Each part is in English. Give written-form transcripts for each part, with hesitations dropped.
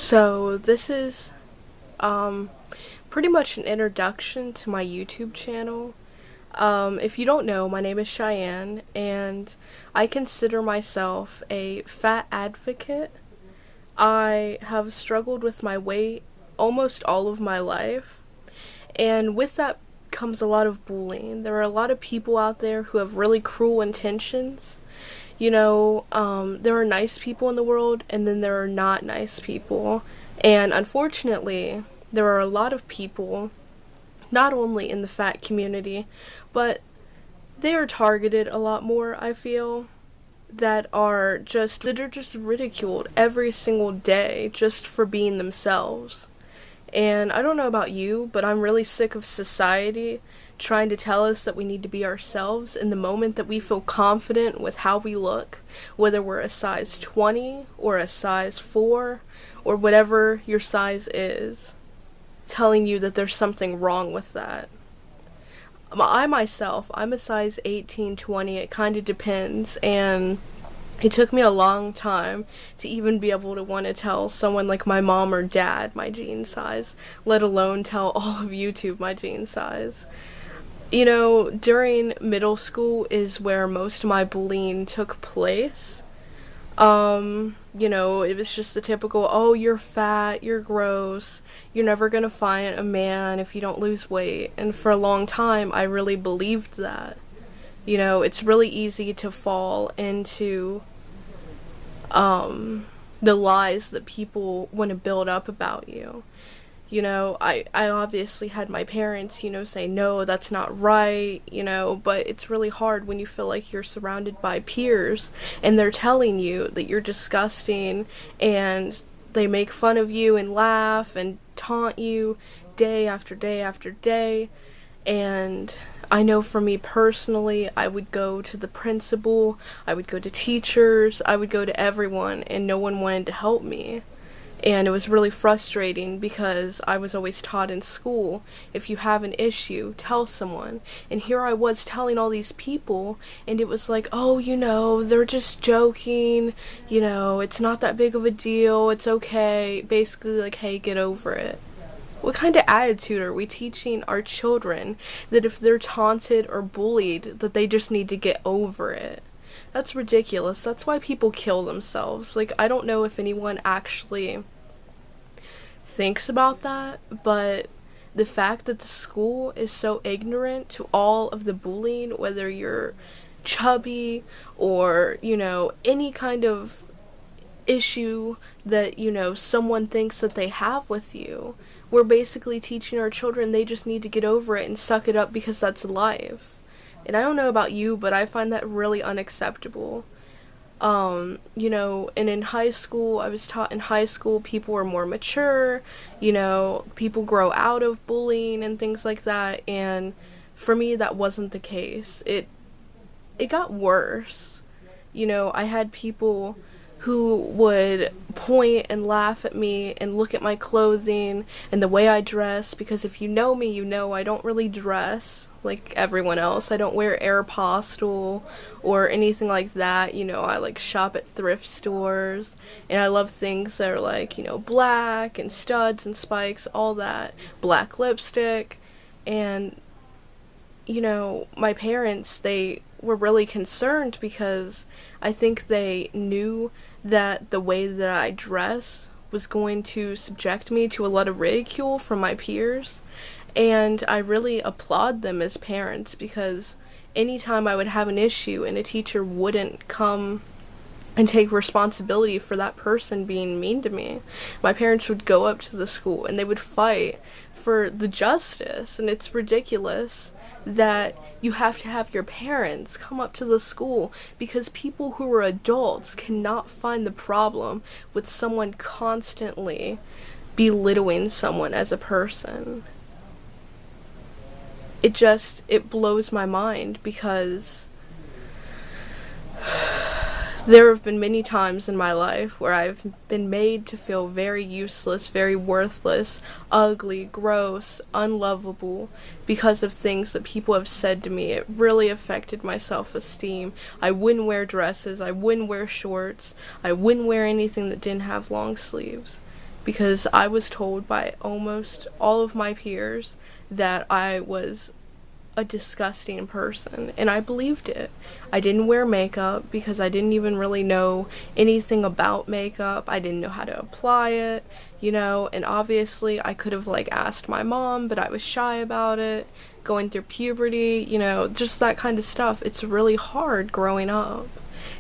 So this is pretty much an introduction to my YouTube channel. If you don't know, my name is Cheyenne, and I consider myself a fat advocate. I have struggled with my weight almost all of my life, and with that comes a lot of bullying. There are a lot of people out there who have really cruel intentions. There are nice people in the world, and then there are not nice people. And unfortunately, there are a lot of people, not only in the fat community, but they are targeted a lot more, I feel, that are just ridiculed every single day just for being themselves. And I don't know about you, but I'm really sick of society trying to tell us that we need to be ourselves in the moment that we feel confident with how we look, whether we're a size 20 or a size 4 or whatever your size is, telling you that there's something wrong with that. I myself, I'm a size 18, 20, it kind of depends, and it took me a long time to even be able to want to tell someone like my mom or dad my jean size, let alone tell all of YouTube my jean size. During middle school is where most of my bullying took place. It was just the typical, oh, you're fat, you're gross, you're never gonna find a man if you don't lose weight. And for a long time, I really believed that. It's really easy to fall into the lies that people want to build up about you. I obviously had my parents, say, no, that's not right, but it's really hard when you feel like you're surrounded by peers and they're telling you that you're disgusting, and they make fun of you and laugh and taunt you day after day after day. And I know for me personally, I would go to the principal, I would go to teachers, I would go to everyone, and no one wanted to help me. And it was really frustrating because I was always taught in school, if you have an issue, tell someone. And here I was telling all these people, and it was like, oh, they're just joking, it's not that big of a deal, it's okay. Basically like, hey, get over it. What kind of attitude are we teaching our children that if they're taunted or bullied, that they just need to get over it? That's ridiculous. That's why people kill themselves. Like, I don't know if anyone actually thinks about that, but the fact that the school is so ignorant to all of the bullying, whether you're chubby or, any kind of issue that, someone thinks that they have with you, we're basically teaching our children they just need to get over it and suck it up because that's life. And I don't know about you, but I find that really unacceptable. And in high school, I was taught in high school people were more mature, people grow out of bullying and things like that, and for me that wasn't the case. It got worse. I had people who would point and laugh at me and look at my clothing and the way I dress, because if you know me, I don't really dress like everyone else. I don't wear Aeropostale or anything like that. I shop at thrift stores, and I love things that are like, black and studs and spikes, all that, black lipstick. And my parents, they were really concerned because I think they knew that the way that I dress was going to subject me to a lot of ridicule from my peers. And I really applaud them as parents, because anytime I would have an issue and a teacher wouldn't come and take responsibility for that person being mean to me, my parents would go up to the school and they would fight for the justice. And it's ridiculous that you have to have your parents come up to the school because people who are adults cannot find the problem with someone constantly belittling someone as a person. It blows my mind, because there have been many times in my life where I've been made to feel very useless, very worthless, ugly, gross, unlovable because of things that people have said to me. It really affected my self-esteem. I wouldn't wear dresses, I wouldn't wear shorts, I wouldn't wear anything that didn't have long sleeves. because I was told by almost all of my peers that I was a disgusting person, and I believed it. I didn't wear makeup because I didn't even really know anything about makeup. I didn't know how to apply it, and obviously I could have asked my mom, but I was shy about it. Going through puberty, just that kind of stuff. It's really hard growing up.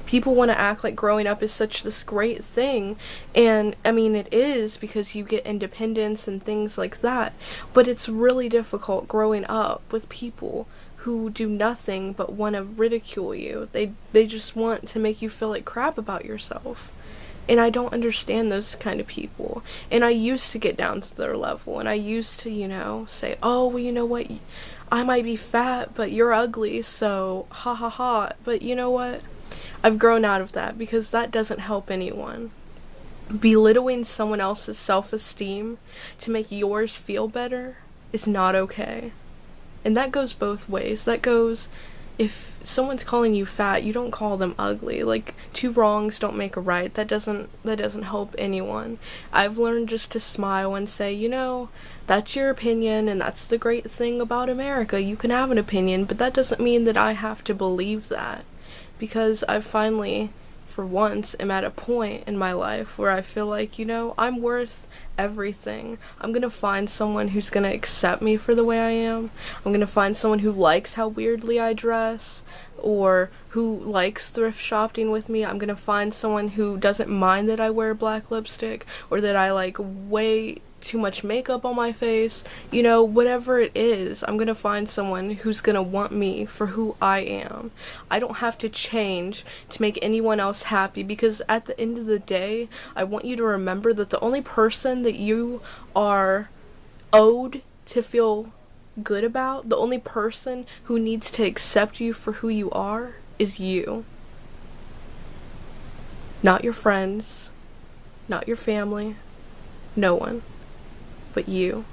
People want to act like growing up is such this great thing, and I mean it is, because you get independence and things like that, but it's really difficult growing up with people who do nothing but want to ridicule you. They just want to make you feel like crap about yourself. And I don't understand those kind of people. And I used to get down to their level, and I used to, say, oh, well, you know what, I might be fat, but you're ugly, so ha ha ha. But you know what? I've grown out of that, because that doesn't help anyone. Belittling someone else's self-esteem to make yours feel better is not okay. And that goes both ways. That goes, if someone's calling you fat, you don't call them ugly. Two wrongs don't make a right. That doesn't help anyone. I've learned just to smile and say, that's your opinion, and that's the great thing about America. You can have an opinion, but that doesn't mean that I have to believe that. Because I finally, for once, am at a point in my life where I feel like, I'm worth everything. I'm gonna find someone who's gonna accept me for the way I am. I'm gonna find someone who likes how weirdly I dress, or who likes thrift shopping with me. I'm gonna find someone who doesn't mind that I wear black lipstick, or that I way too much makeup on my face. Whatever it is, I'm gonna find someone who's gonna want me for who I am. I don't have to change to make anyone else happy, because at the end of the day, I want you to remember that the only person that you are owed to feel good about, the only person who needs to accept you for who you are, is you. Not your friends, not your family, no one. But you.